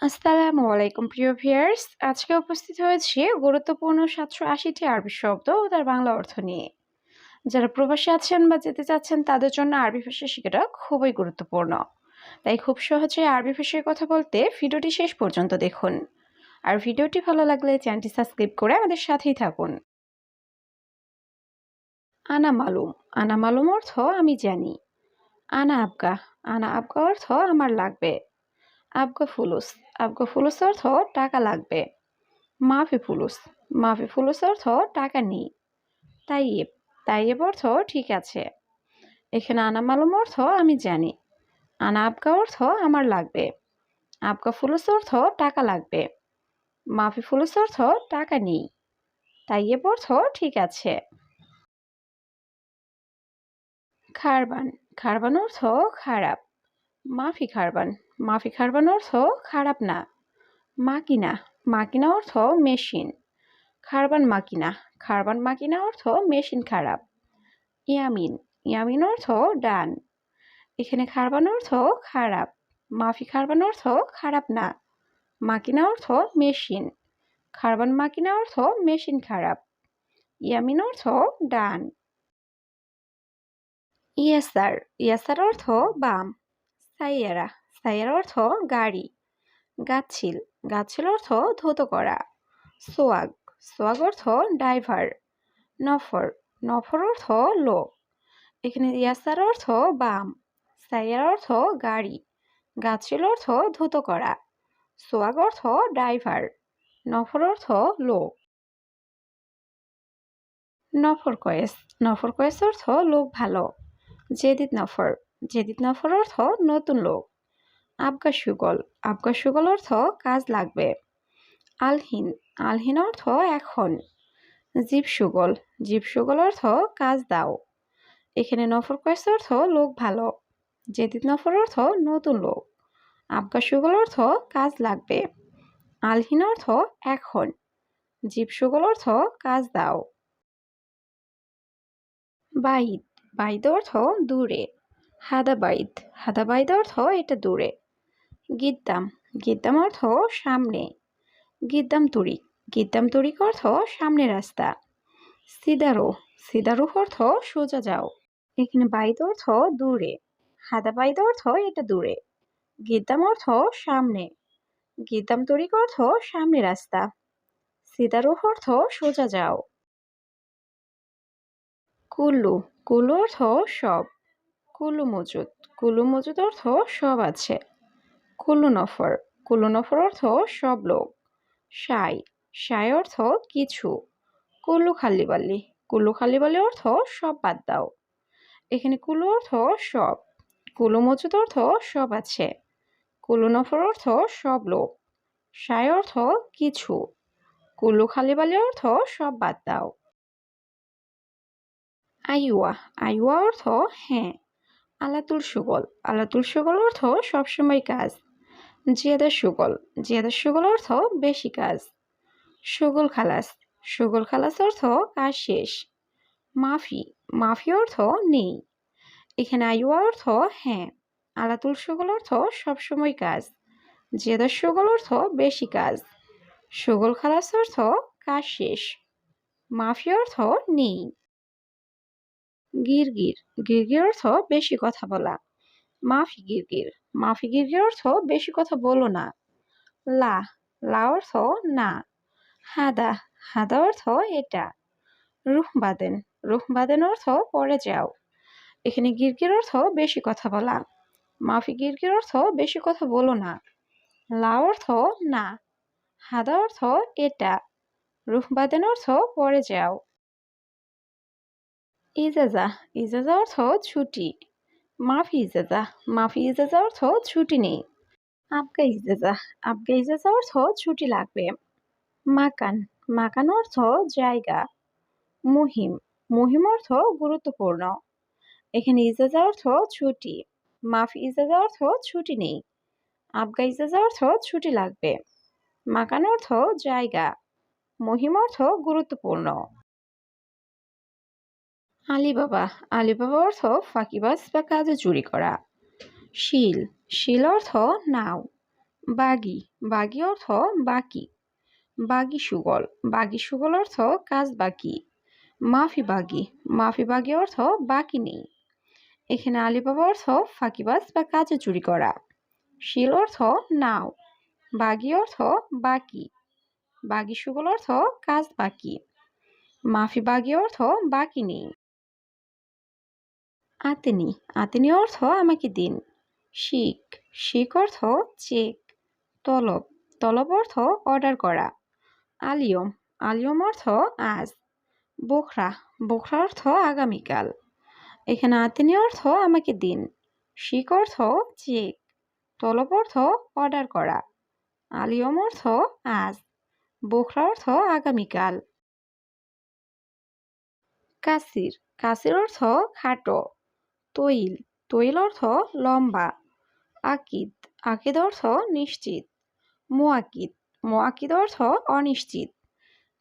আসসালামু আলাইকুম প্রিয় ভিউয়ার্স। আজকে উপস্থিত হয়েছি গুরুত্বপূর্ণ ৭৮০টি আরবি শব্দ ও তার বাংলা অর্থ নিয়ে। যারা প্রবাসী আছেন বা যেতে চাচ্ছেন তাদের জন্য আরবি ভাষা শেখাটা খুবই গুরুত্বপূর্ণ। তাই খুব সহজে আরবি ভাষায় কথা বলতে ভিডিওটি শেষ পর্যন্ত দেখুন। আর ভিডিওটি ভালো লাগলে চ্যানেলটি সাবস্ক্রাইব করে আমাদের সাথেই থাকুন। আনা মালুম। আনা মালুম অর্থ আমি জানি। আনা আবগা। আনা আবগা অর্থ আমার লাগবে। আবগা ফুলুস। আবগা ফুলুস অর্থ টাকা লাগবে। মাফি ফুলুস। মাফি ফুলুস অর্থ টাকা নেই। তাইয়েব। তাইয়েব অর্থ ঠিক আছে। এখানে আনা মালুম অর্থ আমি জানি। আনা আবগা অর্থ আমার লাগবে। আবগা ফুলুস অর্থ টাকা লাগবে। মাফি ফুলুস অর্থ টাকা নেই। তাইয়েব অর্থ ঠিক আছে। খারবান। খারবান অর্থ খারাপ। মাফি খারবান। মাফি খারবান অর্থ খারাপ না। মাকিনা। মাকিনা অর্থ মেশিন। খারবান মাকিনা। খারবান মাকিনা অর্থ মেশিন খারাপ। ইয়ামিন। ইয়ামিন অর্থ ডান। এখানে খারবান অর্থ খারাপ। মাফি খারবান অর্থ খারাপ না। মাকিনা অর্থ মেশিন। খারবান মাকিনা অর্থ মেশিন খারাপ। ইয়ামিন অর্থ ডান। ইয়াসার। ইয়াসার অর্থ বাম। সাইয়ারা। সাইয়ারা অর্থ গাড়ি। গাছিল। গাছিল অর্থ ধৌত করা। সোয়াগ। সোয়াগ অর্থ ড্রাইভার। নফর। নফর অর্থ লোক। এখানে ইয়াসার অর্থ বাম। সাইয়ার অর্থ গাড়ি। গাছিল অর্থ ধৌত করা। সোয়াগ অর্থ ড্রাইভার। নফর অর্থ লোক। নফর কয়েস। নফর কয়েস অর্থ লোক ভালো। জেদিদ নফর। জেদিদ নফর অর্থ নতুন লোক। আবগা সুগল। আবগা সুগল অর্থ কাজ লাগবে। আলহিন। আলহিন অর্থ এখন। জীব সুগল। জীব সুগল অর্থ কাজ দাও। এখানে নফর কয়েস অর্থ লোক ভালো। জেদিদ নফর অর্থ নতুন লোক। আবগা সুগল অর্থ কাজ লাগবে। আলহিন অর্থ এখন। জীব সুগল অর্থ কাজ দাও। বাইদ। বাইদ অর্থ দূরে। হাদা বাইদ। হাদা বাইদ অর্থ এটা দূরে। গিদ্দাম। গিদ্দাম অর্থ সামনে। গিদ্দাম তুরিক। গিদ্দাম তুরিক অর্থ সামনে রাস্তা। সিদারো। সিদারো অর্থ সোজা যাও। এখানে বাইদ অর্থ দূরে। হাদা বাইদ অর্থ এটা দূরে। গিদ্দাম অর্থ সামনে। গিদ্দাম তরিক অর্থ সামনে রাস্তা। সিদারো অর্থ সোজা যাও। কুল্লু। কুল্লু অর্থ সব। কুল্লু মজুদ। কুল্লু মজুদ অর্থ সব আছে। কুল্লু নফর। কুল্লু নফর অর্থ সব লোক। সাই। সাই অর্থ কিছু। কুল্লু খাল্লিবাল্লি। কুল্লু খাল্লিবাল্লি অর্থ সব বাদ দাও। এখানে কুল্লু অর্থ সব। কুল্লু মজুদ অর্থ সব আছে। কুল্লু নফর অর্থ সব লোক। সাই অর্থ কিছু। কুল্লু খাল্লিবাল্লি অর্থ সব বাদ দাও। আইওয়া। আইওয়া অর্থ হ্যাঁ। আলাতুল সুগল। আলাতুল সুগল অর্থ সবসময় কাজ। জিয়াদা সুগল। জিয়াদা সুগল অর্থ বেশি কাজ। সুগল খালাস। সুগল খালাস অর্থ কাজ শেষ। মাফি। মাফি অর্থ নেই। এখানে আইওয়া অর্থ হ্যাঁ। আলাতুল সুগল অর্থ সবসময় কাজ। জিয়াদা সুগল অর্থ বেশি কাজ। সুগল খালাস অর্থ কাজ শেষ। মাফি অর্থ নেই। গিরগির। গিরগির অর্থ বেশি কথা বলা। মাফি গিরগির। মাফি গিরগির অর্থ বেশি কথা বলো না। লা। লা অর্থ না। হাদা। হাদা অর্থ এটা। রুহ বাদেন। রুহ বাদেন অর্থ পরে যাও। এখানে গিরগির অর্থ বেশি কথা বলা। মাফি গিরগির অর্থ বেশি কথা বলো না। লা অর্থ না। হাদা অর্থ এটা। রুহ বাদেন অর্থ পরে যাও। ইজাজা। ইজাজা অর্থ ছুটি। মাফি ইজাজা। মাফি ইজাজা অর্থ ছুটি নেই। আবগা ইজাজা। আবগা ইজাজা অর্থ ছুটি লাগবে। মাকান। মাকান অর্থ জায়গা। মুহিম। মুহিম অর্থ গুরুত্বপূর্ণ। এখানে ইজাজা অর্থ ছুটি। মাফি ইজাজা অর্থ ছুটি নেই। আবগা ইজাজা অর্থ ছুটি লাগবে। মাকান অর্থ জায়গা। মুহিম অর্থ গুরুত্বপূর্ণ। আলিবাবা। আলিবাবা অর্থ ফাঁকিবাজ বা কাজে চুরি করা। শিল। শিল অর্থ নাও। বাগি বাগি অর্থ বাকি। বাগি সুগল বাগি সুগল অর্থ কাজ বাকি। মাফি বাগি মাফি বাগি অর্থ বাকি নেই। এখানে আলিবাবা অর্থ ফাঁকিবাজ বা কাজে চুরি করা। শিল অর্থ নাও। বাগি অর্থ বাকি। বাগি সুগল অর্থ কাজ বাকি। মাফি বাগি অর্থ বাকি নেই। আতেনি আতেনি অর্থ আমাকে দিন। শিক শিক অর্থ চেক। তলব তলব অর্থ অর্ডার করা। আলিয়ম আলিয়ম অর্থ আজ। বোখরা বোখরা অর্থ আগামীকাল। এখানে আতেনি অর্থ আমাকে দিন। শিক অর্থ চেক। তলব অর্থ অর্ডার করা। আলিয়ম অর্থ আজ। বোখরা অর্থ আগামীকাল। কাসির কাসির অর্থ খাটো। তৈল তৈল অর্থ লম্বা। আকিদ আকিদ অর্থ নিশ্চিত। মুআকিদ মুআকিদ অর্থ অনিশ্চিত।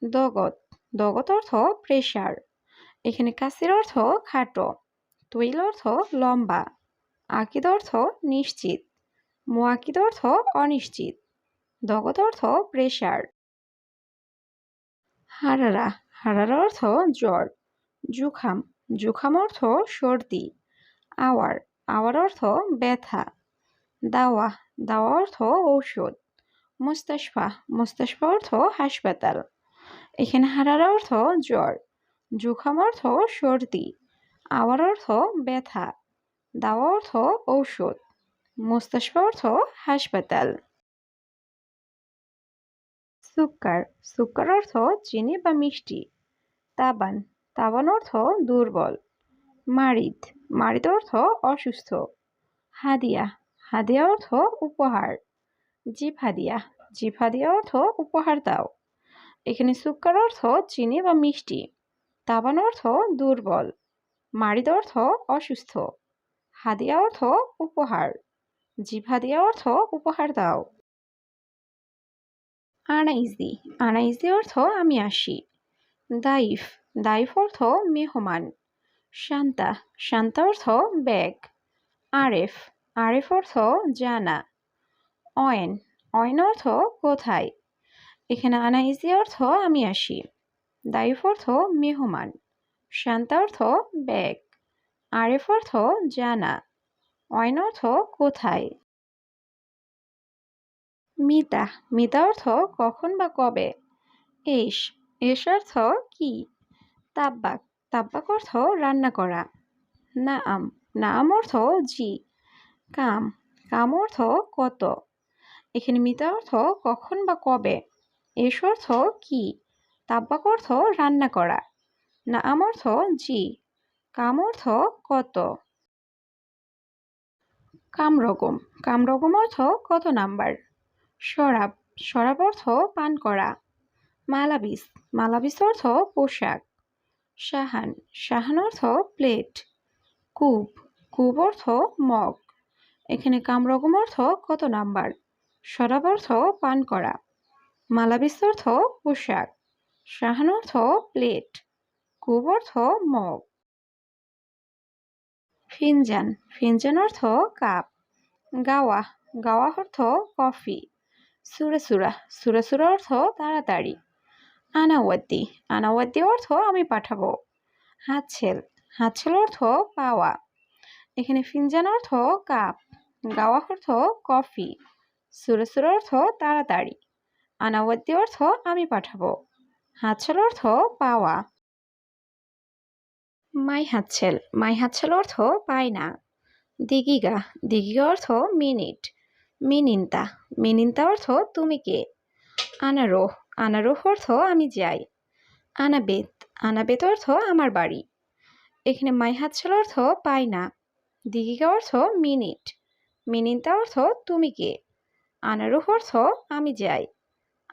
দগত দগত অর্থ প্রেসার। এখানে কাসির অর্থ খাটো। তৈল অর্থ লম্বা। আকিদ অর্থ নিশ্চিত। মুআকিদ অর্থ অনিশ্চিত। দগত অর্থ প্রেসার। হারারা হারারা অর্থ জ্বর। জুখাম জুখাম অর্থ সর্দি। আওয়ার আওয়ার অর্থ ব্যথা। দাওয়া দাওয়া অর্থ ঔষধ। মুস্তাশফা মুস্তাশফা অর্থ হাসপাতাল। এখানে হারারা অর্থ জ্বর। জুখাম অর্থ সর্দি। আওয়ার অর্থ ব্যথা। দাওয়া অর্থ ঔষধ। মুস্তাশফা অর্থ হাসপাতাল। সুক্কার সুক্কার অর্থ চিনি বা মিষ্টি। তাবান তাবান অর্থ দুর্বল। মারিদ মারিদ অর্থ অসুস্থ। হাদিয়া হাদিয়া অর্থ উপহার। জিফাদিয়া জিফাদিয়া অর্থ উপহার দাও। এখানে সুক্কার অর্থ চিনি বা মিষ্টি। তাবান অর্থ দুর্বল। মারিদ অর্থ অসুস্থ। হাদিয়া অর্থ উপহার। জিফাদিয়া অর্থ উপহার দাও। আনাইজি আনাইজি অর্থ আমি আসি। দাইফ দাইফ অর্থ মেহমান। শান্তা শান্তা অর্থ ব্যাগ। আরেফ আরেফ অর্থ জানা। অয়েন অয়েন অর্থ কোথায়। এখানে আনাইজি অর্থ আমি আসি। দাইফ অর্থ মেহমান। শান্তা অর্থ ব্যাগ। আরেফ অর্থ জানা। অয়েন অর্থ কোথায়। মিতা মিতা অর্থ কখন বা কবে। এস এস অর্থ কি। তাব্বাক তাব্বাক অর্থ রান্না করা। নাম নাম অর্থ জি। কাম কাম অর্থ কত। এখানে মিতা অর্থ কখন বা কবে। এস অর্থ কি। তাব্বাক অর্থ রান্না করা। নাম অর্থ জি। কাম অর্থ কত। কামরকম কামরকম অর্থ কত নাম্বার। শরাব শরাব অর্থ পান করা। মালাবিস মালাবিস অর্থ পোশাক। সাহান সাহান অর্থ প্লেট। কূপ কূপ অর্থ মগ। এখানে কামরকম অর্থ কত নাম্বার। শরাব অর্থ পান করা। মালাবিস অর্থ পোশাক। সাহান অর্থ প্লেট। কূপ অর্থ মগ। ফিনজান ফিনজান অর্থ কাপ। গাওয়া গাওয়া অর্থ কফি। সুরাসুরা সুরাসুরা অর্থ তাড়াতাড়ি। আনাওয়াদ্দি আনাওয়াদ্দি অর্থ আমি পাঠাবো। হাতছেল হাতছেল অর্থ পাওয়া। এখানে ফিনজান অর্থ কাপ। গাওয়া অর্থ কফি। সুরাসুরা অর্থ তাড়াতাড়ি। আনাওয়াদ্দি অর্থ আমি পাঠাবো। হাতছেল অর্থ পাওয়া। মাই হাতছেল অর্থ পাই না। দিগিগা দিগিগা অর্থ মিনিট। মিনিন্তা মিনিন্তা অর্থ তুমি কে। আনারোহ আনারোহ অর্থ আমি যাই। আনাবেত আনাবেত অর্থ আমার বাড়ি। এখানে মাই হাতছেল অর্থ পাই না। দিগিগা অর্থ মিনিট। মিনিন্তা অর্থ তুমি কে। আনারোহ অর্থ আমি যাই।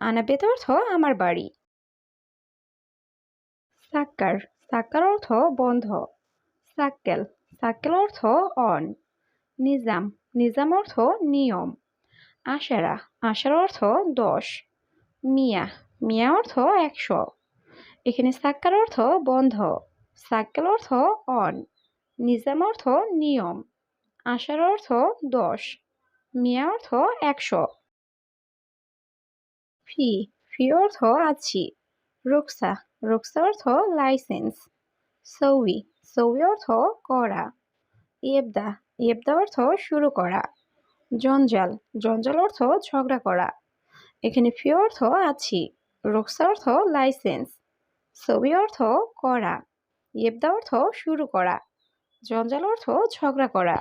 আনাবেত অর্থ আমার বাড়ি। সাক্কার সাক্কার অর্থ বন্ধ। সাক্কেল সাক্কেল অর্থ অন। নিজাম নিজাম অর্থ নিয়ম। আশারা আশারা অর্থ 10। মিয়া মিয়া অর্থ 100। এখানে সাক্কার অর্থ বন্ধ। সাক্কেল অর্থ অন। নিজাম অর্থ নিয়ম। আশারা অর্থ 10। মিয়া অর্থ 100। ফি ফি অর্থ আছি। রুকসা রুকসা অর্থ লাইসেন্স। সৌই সৌই অর্থ করা। ইয়েবদা ইয়েবদা অর্থ শুরু করা। জঞ্জাল জঞ্জাল অর্থ ঝগড়া করা। এখানে ফি অর্থ আছি। রুকসা অর্থ লাইসেন্স। সৌই অর্থ করা। ইয়েবদা অর্থ শুরু করা। জঞ্জাল অর্থ ঝগড়া করা।